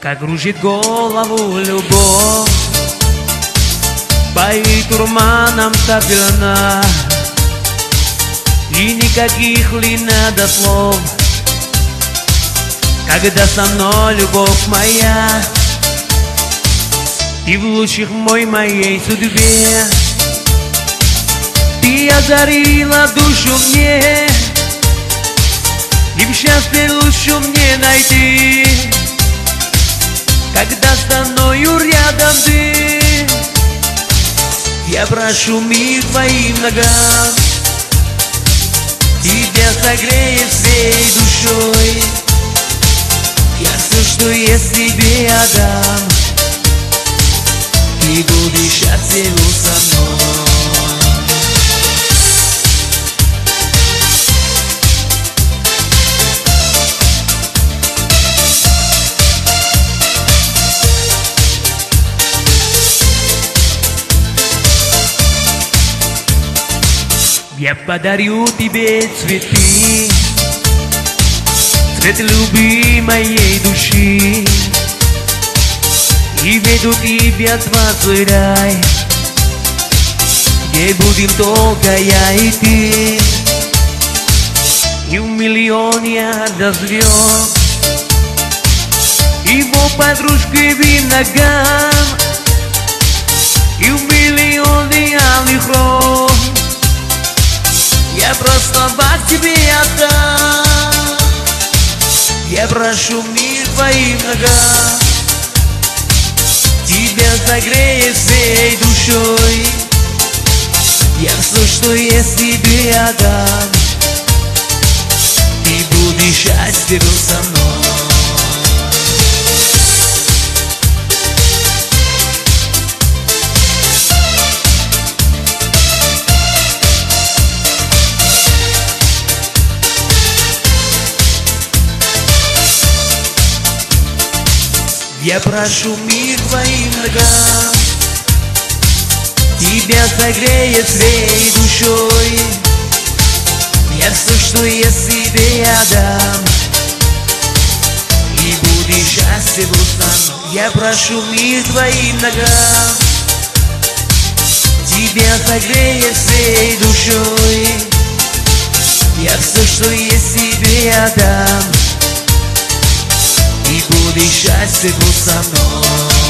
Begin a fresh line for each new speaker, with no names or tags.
Как кружит голову любовь, поит урманом топлена, и никаких ли надо слов, когда со мной любовь моя, и в лучах моей судьбе ты озарила душу мне, и в счастье лучше мне найти, когда со мною рядом ты. Я прошу мир твоим ногам, тебя согреет всей душой. Я все, что есть, тебе отдам, ты будешь счастлив со мной. Я подарю тебе цветы, цвет любви моей души, и веду тебя в свой рай, где будем только я и ты, и в миллионе до звезд, его подружки ногам, и в миллионе алых роз. Я просто в тебе отдам. Я прошу мир твоим ногам, тебя согреет всей душой. Я все, что есть, тебе отдам, ты будешь счастлив со мной. Я прошу мир твоим ногам, тебя согреет всей душой. Я все, что есть, тебе отдам, и будешь счастлив со мной. Я прошу мир твоим ногам, тебя согреет всей душой. Я все, что есть, тебе отдам, и будешь счастлив со мной.